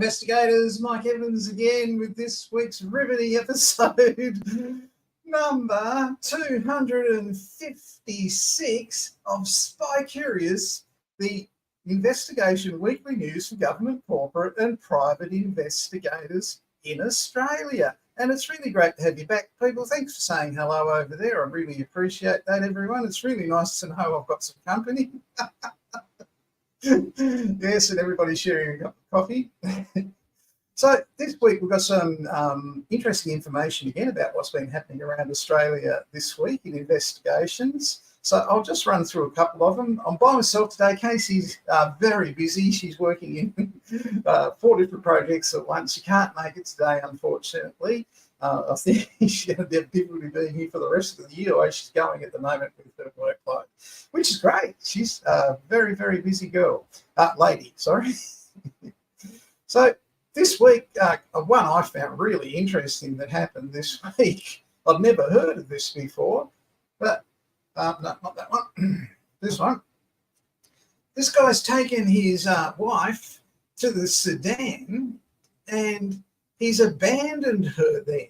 investigators, Mike Evans again with this week's riveting episode number 256 of Spy Curious, the investigation weekly news for government, corporate and private investigators in Australia. And it's really great to have you back, people. Thanks for saying hello over there. I really appreciate that, everyone. It's really nice to know I've got some company. Yes, and everybody's sharing a cup of coffee. So this week we've got some interesting information again about what's been happening around Australia this week in investigations. So I'll just run through a couple of them. I'm by myself today. Casey's very busy. She's working in 4 different projects at once. She can't make it today, unfortunately. I think she's going to have difficulty being here for the rest of the year, where she's going at the moment with her workload, which is great. She's a very, very busy girl. Lady, sorry. So this week, one I found really interesting that happened this week. I'd never heard of this before, but no, not that one. This one. This guy's taken his wife to the Sudan and he's abandoned her there.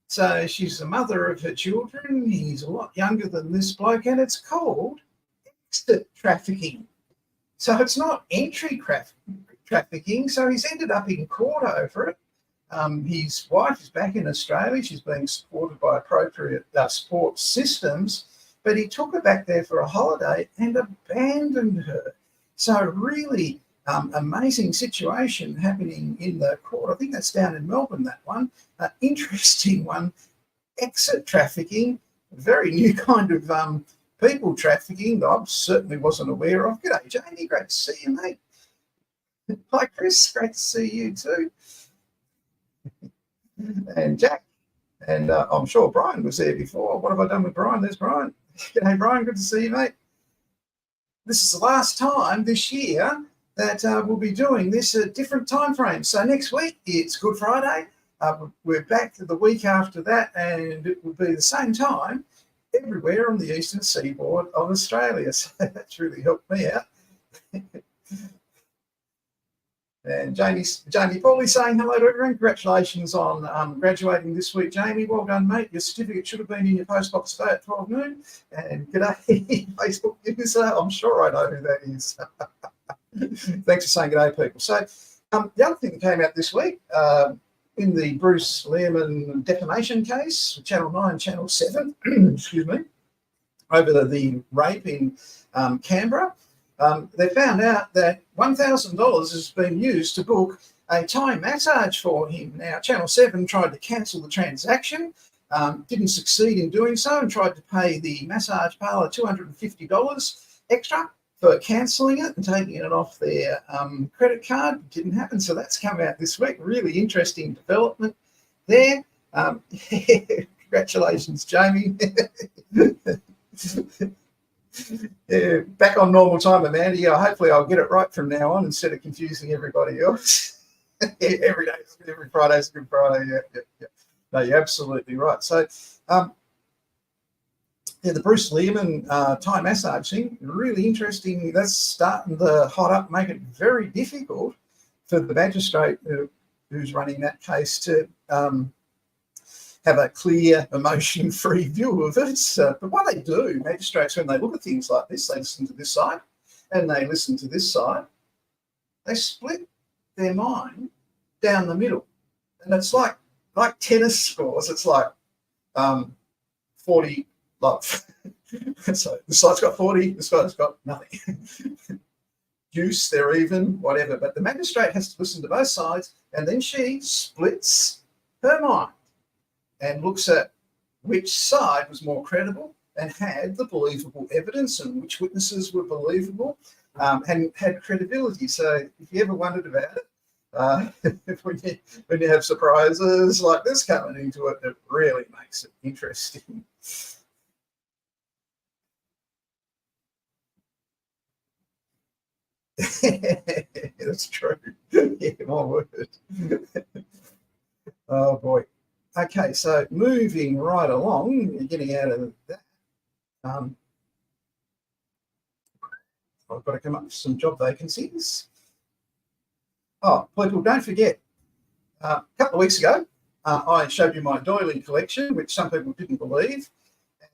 So she's the mother of her children. He's a lot younger than this bloke, and it's called exit trafficking. So it's not entry trafficking. So he's ended up in court over it. His wife is back in Australia. She's being supported by appropriate support systems, but he took her back there for a holiday and abandoned her. So really amazing situation happening in the court. I think that's down in Melbourne, that one. Interesting one. Exit trafficking, very new kind of people trafficking that I certainly wasn't aware of. G'day, Jamie. Great to see you, mate. Hi, Chris. Great to see you too. And Jack. And I'm sure Brian was there before. What have I done with Brian? There's Brian. G'day, Brian. Good to see you, mate. This is the last time this year that we'll be doing this at different time frames. So next week, it's Good Friday. We're back to the week after that, and it will be the same time everywhere on the eastern seaboard of Australia. So that's really helped me out. And Jamie Paulie saying hello to everyone. Congratulations on graduating this week, Jamie. Well done, mate. Your certificate should have been in your postbox today at 12 noon. And g'day, Facebook user. I'm sure I know who that is. Thanks for saying g'day, people. So the other thing that came out this week, in the Bruce Lehrman defamation case, Channel 9, Channel 7, excuse me, over the rape in Canberra, they found out that $1,000 has been used to book a Thai massage for him. Now, Channel 7 tried to cancel the transaction, didn't succeed in doing so, and tried to pay the massage parlour $250 extra for cancelling it and taking it off their credit card. It didn't happen, so that's come out this week. Really interesting development there. Congratulations, Jamie. Yeah, back on normal time, Amanda. Yeah, hopefully I'll get it right from now on instead of confusing everybody else. Every Friday is Good Friday. Yeah. No, you're absolutely right. So, the Bruce Lehrman Thai massage thing, really interesting. That's starting to hot up, make it very difficult for the magistrate who's running that case to have a clear, emotion-free view of it. But what they do, magistrates, when they look at things like this, they listen to this side and they listen to this side. They split their mind down the middle. And it's like tennis scores. It's like 40, like, so this side's got 40, this side's got nothing. Deuce, they're even, whatever. But the magistrate has to listen to both sides, and then she splits her mind and looks at which side was more credible and had the believable evidence and which witnesses were believable and had credibility. So if you ever wondered about it, when you have surprises like this coming into it, it really makes it interesting. That's true. Yeah, my word. Oh, boy. Okay, so moving right along, getting out of that, I've got to come up with some job vacancies. Oh, people, don't forget, a couple of weeks ago, I showed you my doily collection, which some people didn't believe.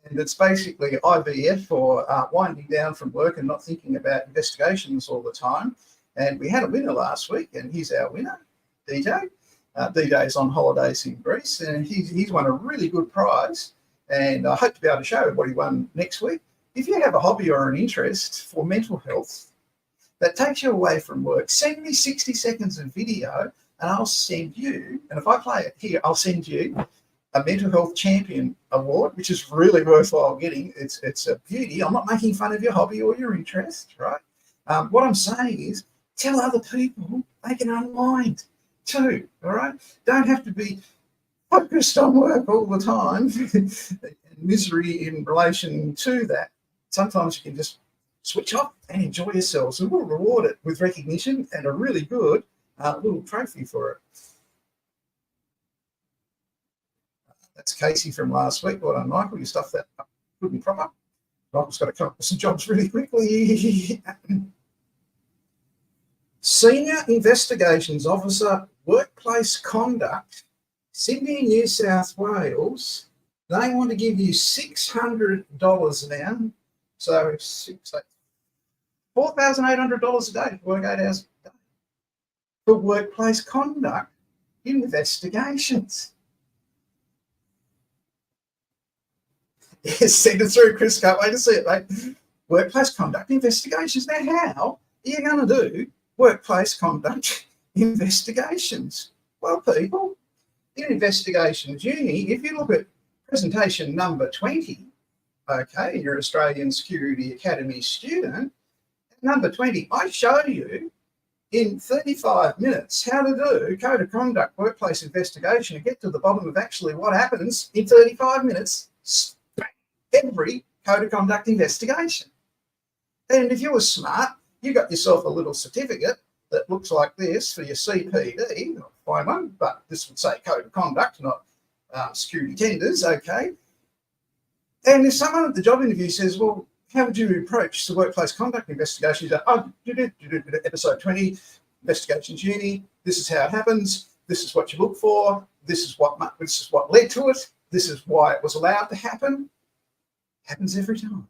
And it's basically IVF, or winding down from work and not thinking about investigations all the time. And we had a winner last week, and he's our winner, DJ. DJ's on holidays in Greece, and he's won a really good prize. And I hope to be able to show what he won next week. If you have a hobby or an interest for mental health that takes you away from work, send me 60 seconds of video, and I'll send you, and if I play it here, I'll send you a mental health champion award, which is really worthwhile getting. It's a beauty. I'm not making fun of your hobby or your interest, right? What I'm saying is, tell other people they can unwind too, all right? Don't have to be focused on work all the time and misery in relation to that. Sometimes you can just switch off and enjoy yourselves, and we'll reward it with recognition and a really good little trophy for it. That's Casey from last week. Well done, Michael. You stuffed that up good and proper. Michael's got to come up with some jobs really quickly. Senior Investigations Officer, Workplace Conduct, Sydney, New South Wales. They want to give you $600 now. So $4,800 a day, work 8 hours a day, for workplace conduct investigations. Yes, send it through, Chris. Can't wait to see it, mate. Workplace conduct investigations. Now, how are you going to do workplace conduct investigations? Well, people, in Investigations Uni, if you look at presentation number 20, okay, you're an Australian Security Academy student, number 20, I show you in 35 minutes how to do code of conduct workplace investigation and get to the bottom of actually what happens in 35 minutes. Every code of conduct investigation. And if you were smart, you got yourself a little certificate that looks like this for your CPD, not find one, but this would say code of conduct, not security tenders, okay? And if someone at the job interview says, well, how would you approach the workplace conduct investigation? You go, episode 20, Investigations Uni, this is how it happens, this is what you look for, this is what led to it, this is why it was allowed to happen. Happens every time.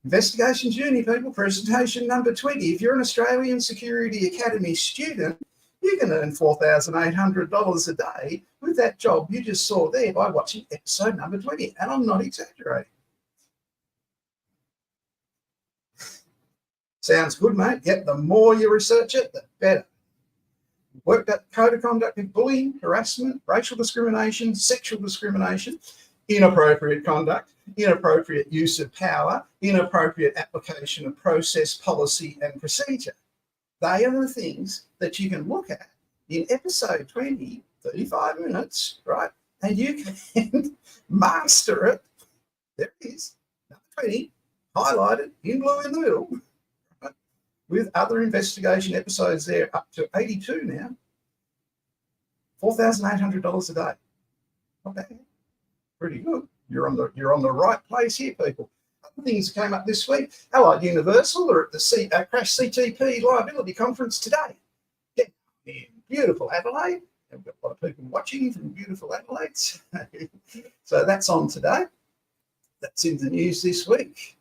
Investigations Uni, people, presentation number 20. If you're an Australian Security Academy student, you can earn $4,800 a day with that job you just saw there by watching episode number 20. And I'm not exaggerating. Sounds good, mate. Yep, the more you research it, the better. Worked out code of conduct in bullying, harassment, racial discrimination, sexual discrimination, inappropriate conduct, inappropriate use of power, inappropriate application of process, policy, and procedure. They are the things that you can look at in episode 20, 35 minutes, right? And you can master it. There it is, number 20, highlighted in blue in the middle, right? With other investigation episodes there up to 82 now. $4,800 a day. Not bad. Pretty good. You're on the right place here, people. Other things that came up this week. Allied Universal are at the Crash CTP Liability Conference today. Yeah, in beautiful Adelaide. We've got a lot of people watching from beautiful Adelaide. So that's on today. That's in the news this week.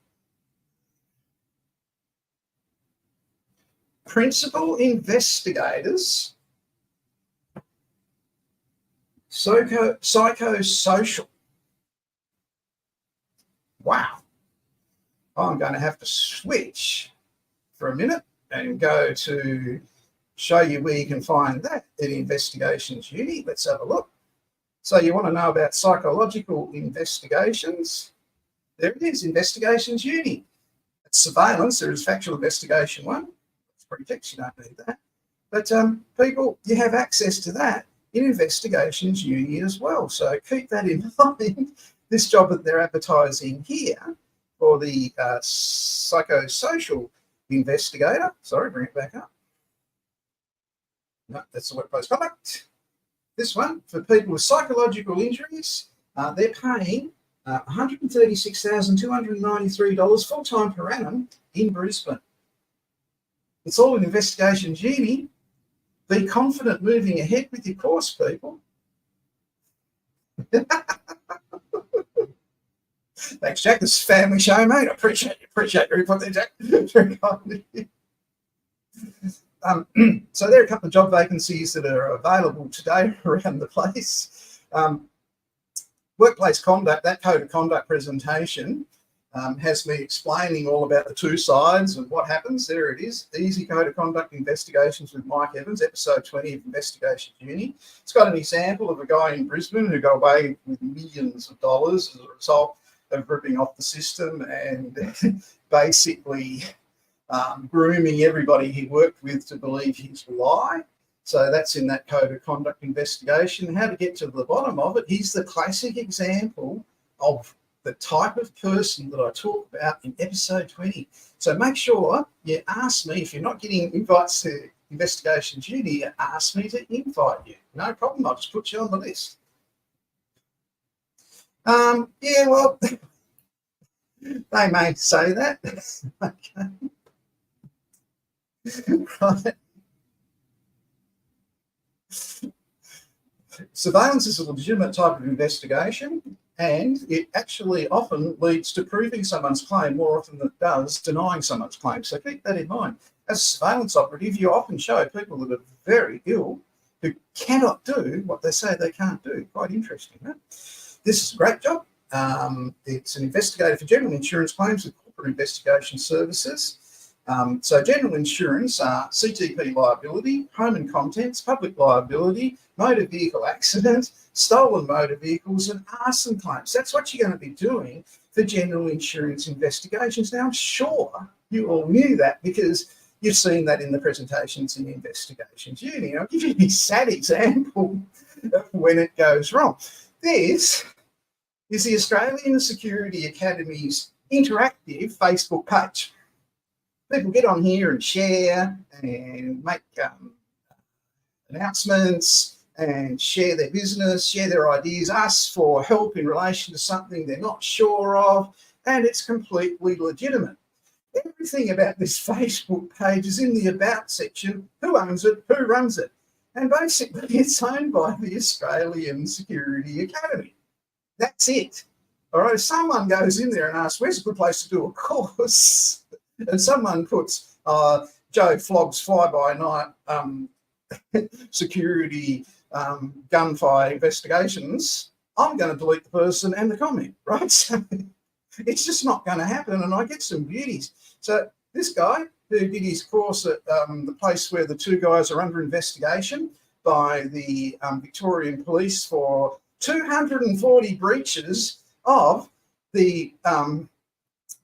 Principal investigators, psychosocial. Wow. I'm going to have to switch for a minute and go to show you where you can find that at Investigations Uni. Let's have a look. So you want to know about psychological investigations. There it is, Investigations Uni. It's surveillance. There is factual investigation one. It's pretext, you don't need that. But people, you have access to that in Investigations Uni as well. So keep that in mind. This job that they're advertising here for the psychosocial investigator. Sorry, bring it back up. No, that's the workplace conduct. This one, for people with psychological injuries, they're paying $136,293 full-time per annum in Brisbane. It's all in Investigations Uni. Be confident moving ahead with your course, people. Thanks, Jack. This is a family show, mate. I appreciate your input there, Jack. Very kind of you. So there are a couple of job vacancies that are available today around the place. Workplace conduct, that code of conduct presentation has me explaining all about the two sides and what happens. There it is. Easy Code of Conduct Investigations with Mike Evans, episode 20 of Investigation Uni. It's got an example of a guy in Brisbane who got away with millions of dollars as a result of ripping off the system and basically grooming everybody he worked with to believe his lie. So that's in that Code of Conduct investigation. How to get to the bottom of it. He's the classic example of the type of person that I talk about in episode 20. So make sure you ask me, if you're not getting invites to Investigation Duty, ask me to invite you. No problem, I'll just put you on the list. Yeah, well, they may say that. Okay. Right. Surveillance is a legitimate type of investigation, and it actually often leads to proving someone's claim more often than it does denying someone's claim. So keep that in mind. As a surveillance operative, you often show people that are very ill who cannot do what they say they can't do. Quite interesting, right? This is a great job. It's an investigator for general insurance claims with corporate investigation services. So general insurance are CTP liability, home and contents, public liability, motor vehicle accident, stolen motor vehicles and arson claims. That's what you're going to be doing for general insurance investigations. Now, I'm sure you all knew that because you've seen that in the presentations in Investigations Uni. I'll give you a sad example of when it goes wrong. This is the Australian Security Academy's interactive Facebook page. People get on here and share and make announcements and share their business, share their ideas, ask for help in relation to something they're not sure of, and it's completely legitimate. Everything about this Facebook page is in the About section. Who owns it? Who runs it? And basically it's owned by the Australian Security Academy. That's it. All right, if someone goes in there and asks, where's a good place to do a course? And someone puts Joe Flogg's fly-by-night security gunfire investigations, I'm going to delete the person and the comment, right? So it's just not going to happen, and I get some beauties. So this guy who did his course at the place where the two guys are under investigation by the Victorian police for 240 breaches of the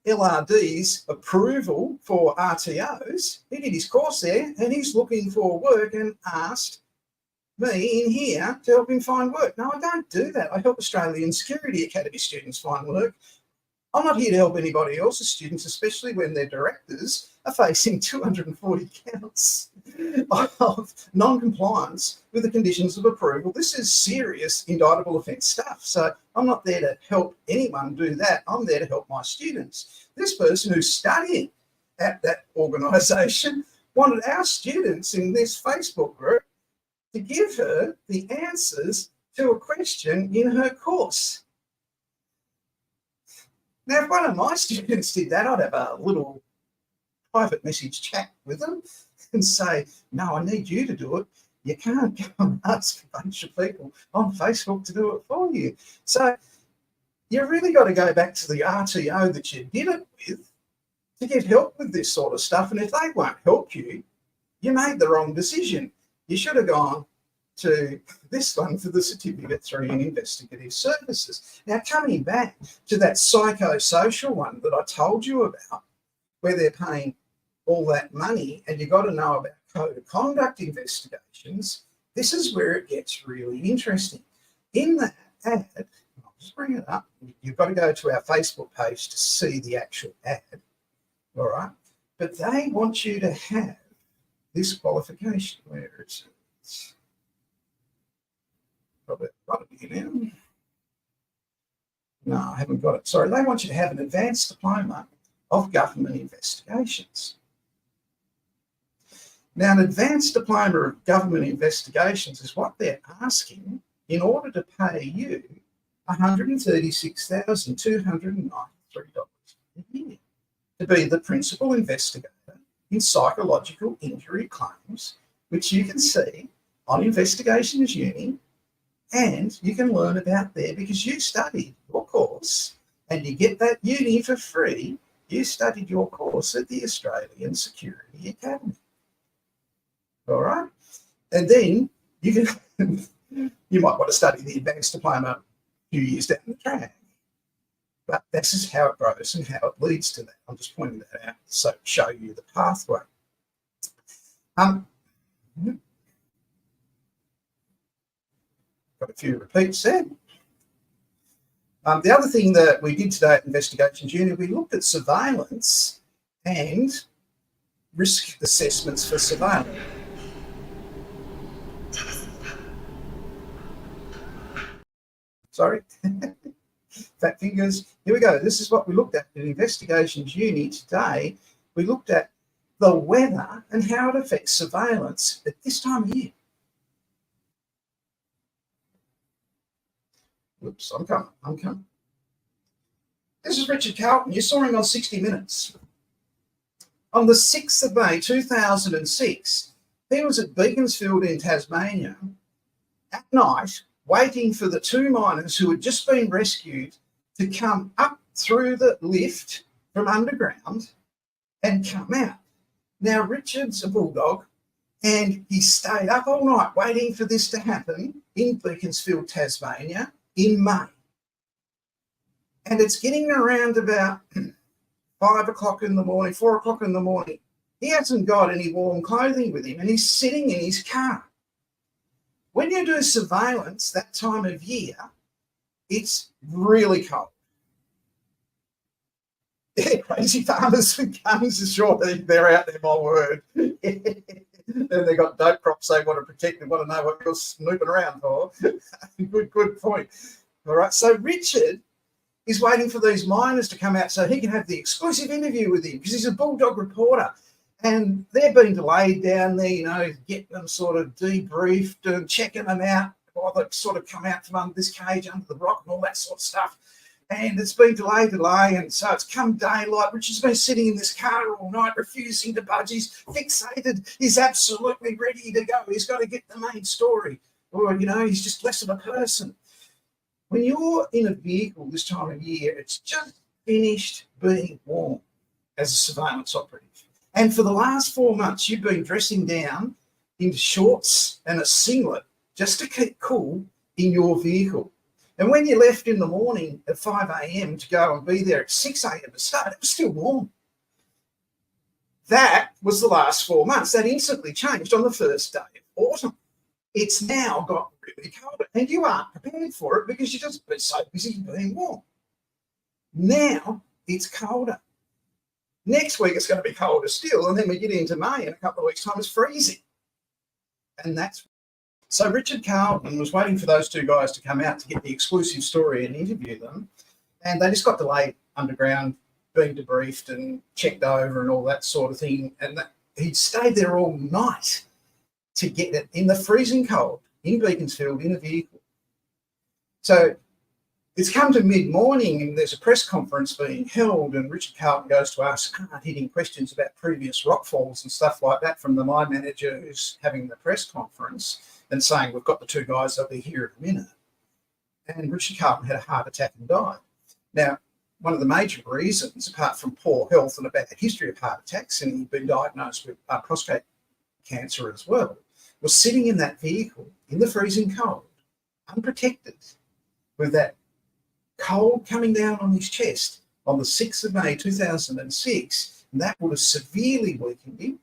LRD's approval for RTOs. He did his course there and he's looking for work and asked me in here to help him find work. No, I don't do that. I help Australian Security Academy students find work. I'm not here to help anybody else's students, especially when their directors are facing 240 counts of non-compliance with the conditions of approval. This is serious indictable offence stuff. So I'm not there to help anyone do that. I'm there to help my students. This person who's studying at that organisation wanted our students in this Facebook group to give her the answers to a question in her course. Now, if one of my students did that, I'd have a little private message chat with them and say, no, I need you to do it. You can't go and ask a bunch of people on Facebook to do it for you. So you really got to go back to the RTO that you did it with to get help with this sort of stuff. And if they won't help you, you made the wrong decision. You should have gone to this one for the Certificate 3 in Investigative Services. Now, coming back to that psychosocial one that I told you about, where they're paying all that money and you've got to know about code of conduct investigations, this is where it gets really interesting. In that ad, I'll just bring it up, you've got to go to our Facebook page to see the actual ad, all right? But they want you to have this qualification. Where is it? Probably got it here now. No, I haven't got it. Sorry, they want you to have an advanced diploma of government investigations. Now, an advanced diploma of government investigations is what they're asking in order to pay you $136,293 a year to be the principal investigator in psychological injury claims, which you can see on Investigations Uni, and you can learn about there because you studied your course and you get that uni for free. You studied your course at the Australian Security Academy. All right? And then you can you might want to study the advanced diploma a few years down the track. But this is how it grows and how it leads to that. I'm just pointing that out to show you the pathway. Got a few repeats there. The other thing that we did today at Investigations Uni, we looked at surveillance and risk assessments for surveillance. Sorry. Fat fingers. Here we go. This is what we looked at in Investigations Uni today. We looked at the weather and how it affects surveillance at this time of year. Oops, I'm coming. This is Richard Carlton. You saw him on 60 Minutes. On the 6th of May 2006, he was at Beaconsfield in Tasmania at night, waiting for the two miners who had just been rescued to come up through the lift from underground and come out. Now, Richard's a bulldog, and he stayed up all night waiting for this to happen in Beaconsfield, Tasmania in May. And it's getting around about 5 o'clock in the morning, 4 o'clock in the morning. He hasn't got any warm clothing with him, and he's sitting in his car. When you do surveillance that time of year, it's really cold. Yeah, crazy farmers with guns, sure, they're out there, my word. And they've got dope crops they want to protect and want to know what you're snooping around for. Good point. All right, so Richard is waiting for these miners to come out so he can have the exclusive interview with him because he's a bulldog reporter. And they're being delayed down there, getting them sort of debriefed and checking them out while they sort of come out from under this cage, under the rock and all that sort of stuff. And it's been delay. And so it's come daylight. Richard's been sitting in this car all night, refusing to budge. He's fixated. He's absolutely ready to go. He's got to get the main story. Or, he's just less of a person. When you're in a vehicle this time of year, it's just finished being warm as a surveillance operative. And for the last 4 months, you've been dressing down into shorts and a singlet just to keep cool in your vehicle. And when you left in the morning at 5 a.m. to go and be there at 6 a.m. to start, it was still warm. That was the last 4 months. That instantly changed on the first day of autumn. It's now got really colder, and you aren't prepared for it because you've just been so busy being warm. Now it's colder. Next week it's going to be colder still, and then we get into May in a couple of weeks' time, it's freezing. And that's so Richard Carlton was waiting for those two guys to come out to get the exclusive story and interview them, and they just got delayed underground, being debriefed and checked over and all that sort of thing. And he'd stayed there all night to get it in the freezing cold in Beaconsfield in a vehicle. So it's come to mid-morning and there's a press conference being held, and Richard Carlton goes to ask hard-hitting questions about previous rockfalls and stuff like that from the mine manager who's having the press conference and saying, we've got the two guys over here in a minute. And Richard Carlton had a heart attack and died. Now, one of the major reasons, apart from poor health and a bad history of heart attacks, and he'd been diagnosed with prostate cancer as well, was sitting in that vehicle in the freezing cold, unprotected, with that cold coming down on his chest on the 6th of May 2006, and that would have severely weakened him,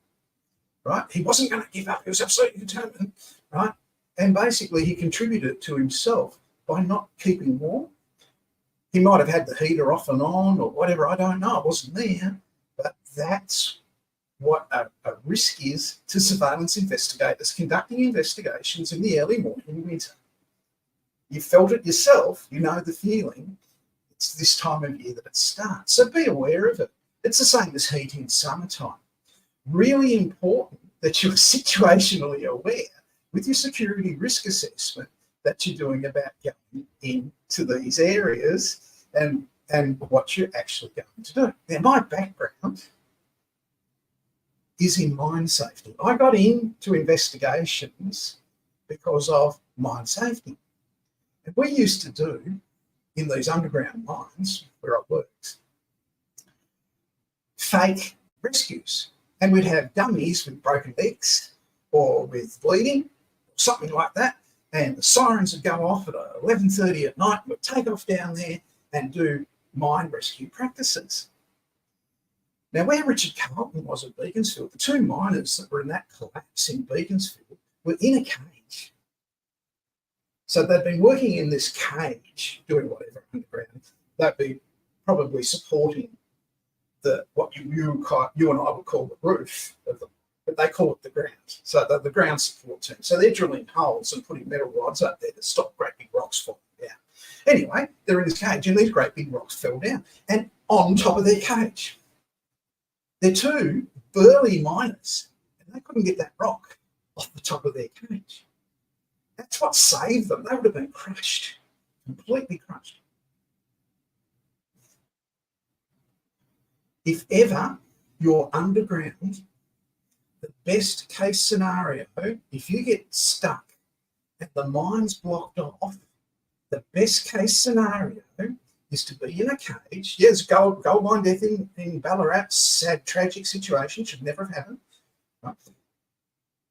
right? He wasn't going to give up. He was absolutely determined, right? And basically he contributed to himself by not keeping warm. He might have had the heater off and on or whatever, I don't know, I wasn't there, but that's what a risk is to surveillance investigators conducting investigations in the early morning winter. You felt it yourself, you know the feeling. It's this time of year that it starts. So be aware of it. It's the same as heat in summertime. Really important that you're situationally aware with your security risk assessment that you're doing about going into these areas and what you're actually going to do. Now, my background is in mine safety. I got into investigations because of mine safety. And we used to do, in these underground mines where I worked, fake rescues. And we'd have dummies with broken legs or with bleeding, something like that. And the sirens would go off at 11:30 at night. We'd take off down there and do mine rescue practices. Now, where Richard Carlton was at Beaconsfield, the two miners that were in that collapse in Beaconsfield were in a cage. So they'd been working in this cage, doing whatever underground. They'd be probably supporting what you and I would call the roof of them, but they call it the ground. So the ground support team. So they're drilling holes and putting metal rods up there to stop great big rocks falling down. Anyway, they're in this cage and these great big rocks fell down and on top of their cage. They're two burly miners and they couldn't get that rock off the top of their cage. That's what saved them. They would have been crushed, completely crushed. If ever you're underground, the best case scenario, if you get stuck and the mine's blocked off, the best case scenario is to be in a cage. Yes, gold mine death in Ballarat, sad, tragic situation, should never have happened. Right?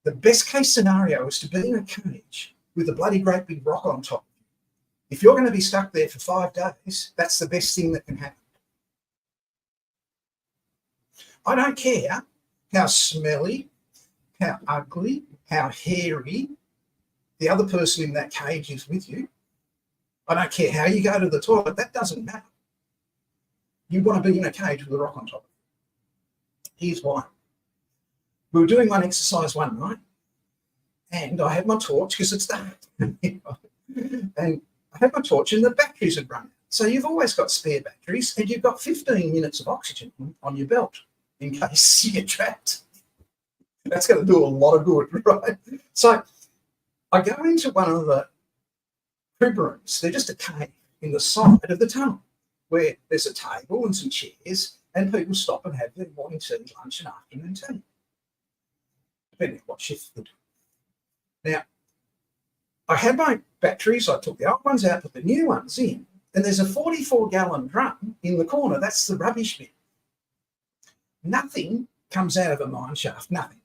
The best case scenario is to be in a cage with a bloody great big rock on top. If you're going to be stuck there for 5 days, that's the best thing that can happen. I don't care how smelly, how ugly, how hairy the other person in that cage is with you. I don't care how you go to the toilet. That doesn't matter. You want to be in a cage with a rock on top. Here's why. We were doing one exercise one night, and I had my torch because it's dark. And I had my torch, and the batteries had run out. So you've always got spare batteries, and you've got 15 minutes of oxygen on your belt in case you get trapped. That's going to do a lot of good, right? So I go into one of the crib rooms. They're just a cave in the side of the tunnel where there's a table and some chairs and people stop and have their morning tea, lunch and afternoon tea, depending on what shift they do. Now, I had my batteries. I took the old ones out, put the new ones in, and there's a 44-gallon drum in the corner. That's the rubbish bin. Nothing comes out of a mine shaft, nothing.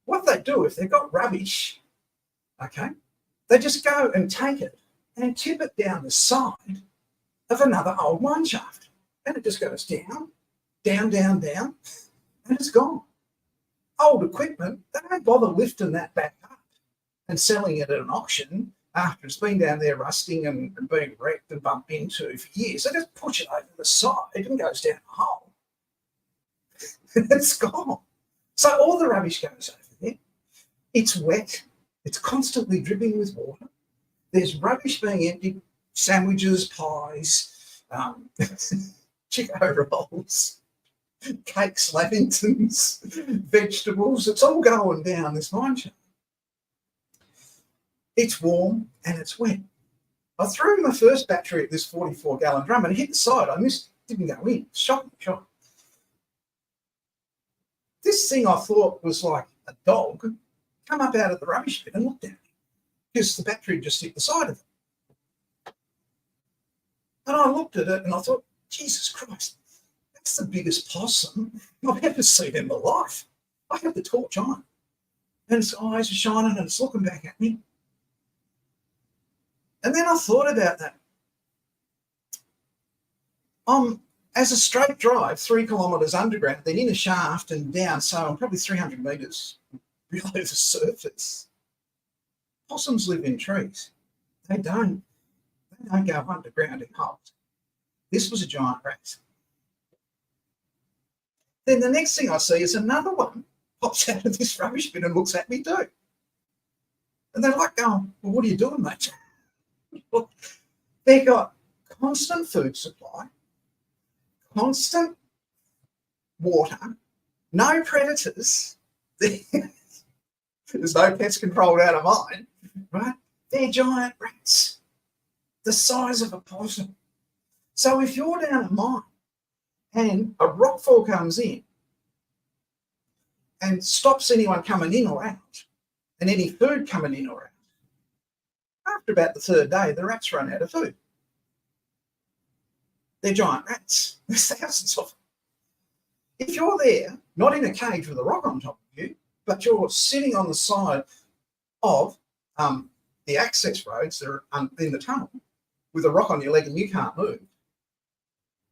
What they do, if they've got rubbish, okay, they just go and take it and tip it down the side of another old mine shaft. And it just goes down, down, down, down, and it's gone. Old equipment, they don't bother lifting that back up and selling it at an auction after it's been down there rusting and being wrecked and bumped into for years. They just push it over the side and goes down a hole. It's gone. So all the rubbish goes over there. It's wet. It's constantly dripping with water. There's rubbish being emptied, sandwiches, pies, Chico rolls, cakes, Lavingtons, vegetables. It's all going down this mine shaft. It's warm and it's wet. I threw my first battery at this 44-gallon drum and it hit the side. I missed, didn't go in. Shocking. This thing I thought was like a dog come up out of the rubbish bin and looked at me because the battery just hit the side of it. And I looked at it and I thought, Jesus Christ, that's the biggest possum I've ever seen in my life. I had the torch on and its eyes are shining and it's looking back at me. And then I thought about that. As a straight drive, 3 kilometres underground, then in a shaft and down, so I'm probably 300 metres below the surface. Possums live in trees. They don't go underground in holes. This was a giant rat. Then the next thing I see is another one pops out of this rubbish bin and looks at me too. And they're like going, well, what are you doing, mate? They've got constant food supply, constant water, no predators, There's no pest control out of mine, right? They're giant rats, the size of a possum. So if you're down a mine and a rockfall comes in and stops anyone coming in or out, and any food coming in or out, after about the third day, the rats run out of food. They're giant rats. There's thousands of them. If you're there, not in a cage with a rock on top of you, but you're sitting on the side of the access roads that are in the tunnel with a rock on your leg and you can't move,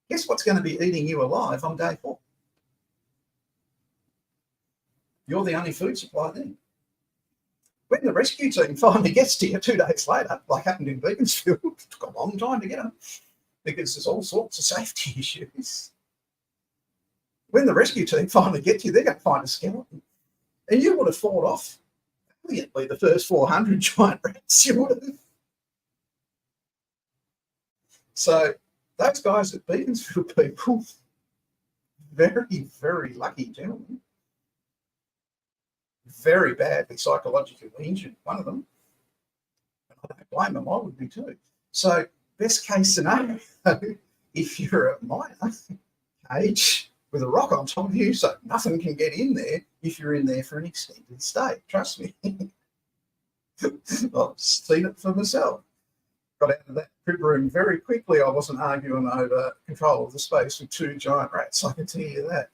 guess what's going to be eating you alive on day 4? You're the only food supply then. When the rescue team finally gets to you 2 days later, like happened in Beaconsfield, it took a long time to get them because there's all sorts of safety issues. When the rescue team finally get to you, they're going to find a skeleton. And you would have fought off brilliantly the first 400 giant rats. You would have. So those guys at Beaconsfield, people, very, very lucky gentlemen. Very badly psychologically injured, one of them. And I don't blame them, I would be too. So best case scenario, if you're a miner cage with a rock on top of you so nothing can get in there if you're in there for an extended stay. Trust me. I've seen it for myself. Got out of that crib room very quickly. I wasn't arguing over control of the space with 2 giant rats, I can tell you that.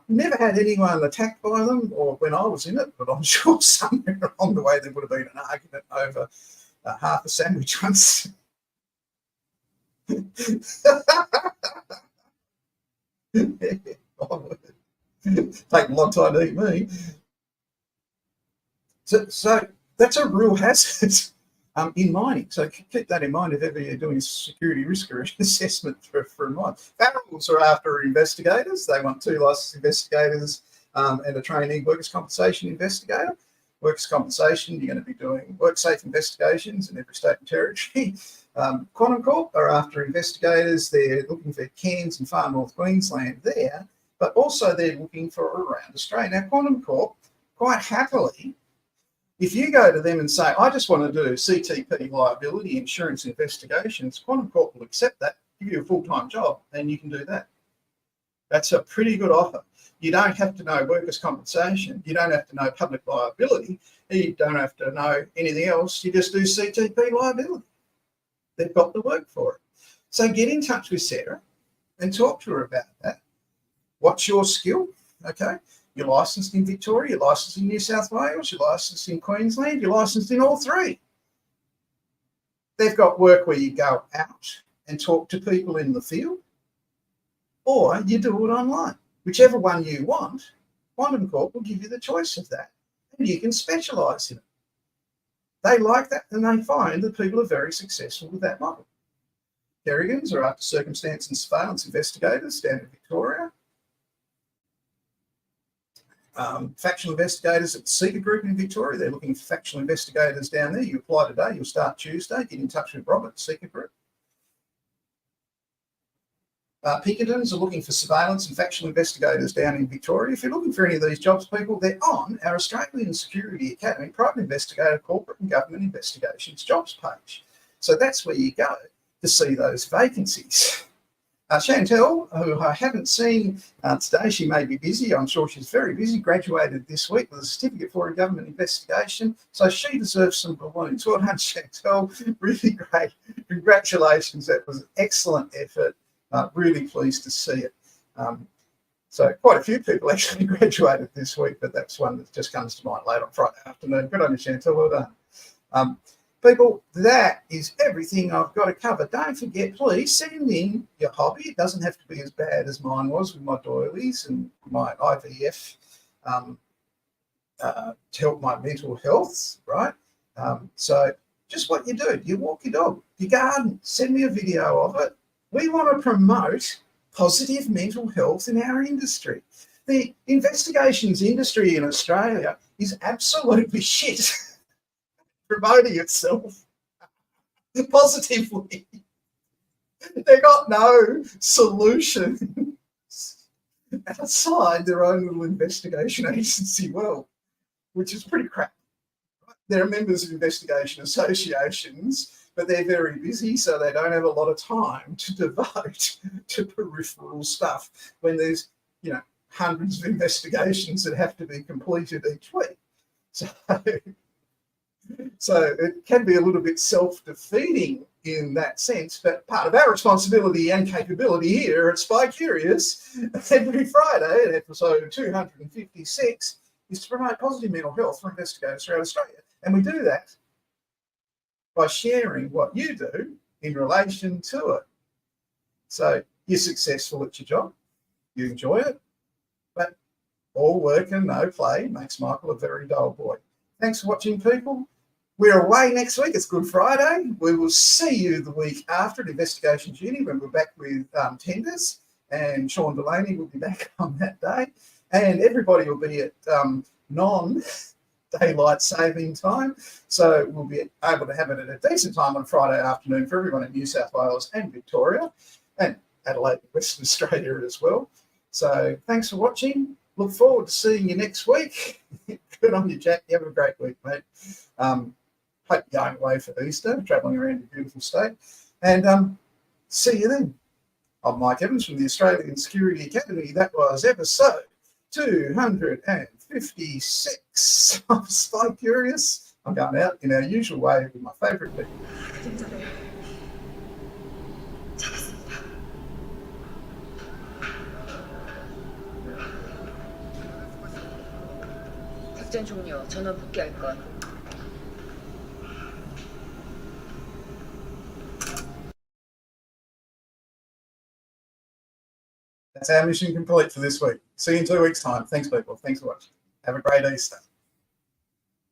Never had anyone attacked by them or when I was in it, but I'm sure somewhere along the way there would have been an argument over half a sandwich once. Take a long time to eat me. So that's a real hazard in mining. So keep that in mind if ever you're doing security risk assessment for a mine. Federals are after investigators. They want 2 licensed investigators and a trainee workers' compensation investigator. Workers' compensation, you're going to be doing work-safe investigations in every state and territory. Quantum Corp are after investigators. They're looking for Cairns and Far North Queensland there, but also they're looking for around Australia. Now, Quantum Corp, quite happily, if you go to them and say, I just want to do CTP liability insurance investigations, Quantum Corp will accept that, give you a full-time job, and you can do that. That's a pretty good offer. You don't have to know workers' compensation. You don't have to know public liability. You don't have to know anything else. You just do CTP liability. They've got the work for it. So get in touch with Sarah and talk to her about that. What's your skill? Okay. You're licensed in Victoria, you're licensed in New South Wales, you're licensed in Queensland, you're licensed in all 3. They've got work where you go out and talk to people in the field, or you do it online. Whichever one you want, Quantum Corp will give you the choice of that, and you can specialise in it. They like that, and they find that people are very successful with that model. Kerrigans are after circumstance and surveillance investigators down in Victoria. Factual investigators at Seeker Group in Victoria, they're looking for factual investigators down there. You apply today, you'll start Tuesday. Get in touch with Robert, Seeker Group. Pinkertons are looking for surveillance and factual investigators down in Victoria. If you're looking for any of these jobs, people, they're on our Australian Security Academy Private Investigator Corporate and Government Investigations jobs page. So that's where you go to see those vacancies. Chantel, who I haven't seen today, she may be busy. I'm sure she's very busy, graduated this week with a certificate for a government investigation. So she deserves some balloons. Well done, Chantel. Really great. Congratulations. That was an excellent effort. Really pleased to see it. So quite a few people actually graduated this week, but that's one that just comes to mind late on Friday afternoon. Good on you, Chantel. Well done. People, that is everything I've got to cover. Don't forget, please send in your hobby. It doesn't have to be as bad as mine was with my doilies and my IVF to help my mental health, right? So just what you do, you walk your dog, you garden, send me a video of it. We want to promote positive mental health in our industry. The investigations industry in Australia is absolutely shit. Promoting itself positively. They got no solution outside their own little investigation agency world, which is pretty crap. They're members of investigation associations, but they're very busy, so they don't have a lot of time to devote to peripheral stuff when there's, hundreds of investigations that have to be completed each week. So it can be a little bit self-defeating in that sense, but part of our responsibility and capability here at Spy Curious every Friday at episode 256 is to promote positive mental health for investigators throughout Australia. And we do that by sharing what you do in relation to it. So you're successful at your job, you enjoy it, but all work and no play makes Michael a very dull boy. Thanks for watching, people. We're away next week. It's Good Friday. We will see you the week after at Investigation Duty when we're back with tenders, and Sean Delaney will be back on that day. And everybody will be at non-daylight saving time. So we'll be able to have it at a decent time on Friday afternoon for everyone in New South Wales and Victoria and Adelaide, Western Australia as well. So thanks for watching. Look forward to seeing you next week. Good on you, Jack. You have a great week, mate. Hope you're going away for Easter, travelling around your beautiful state. And see you then. I'm Mike Evans from the Australian Security Academy. That was episode 256 of Spy Curious. I'm going out in our usual way with my favourite people. 작전 종료. 전원 복귀할 것. That's our mission complete for this week. See you in 2 weeks' time. Thanks, people. Thanks for watching. Have a great Easter.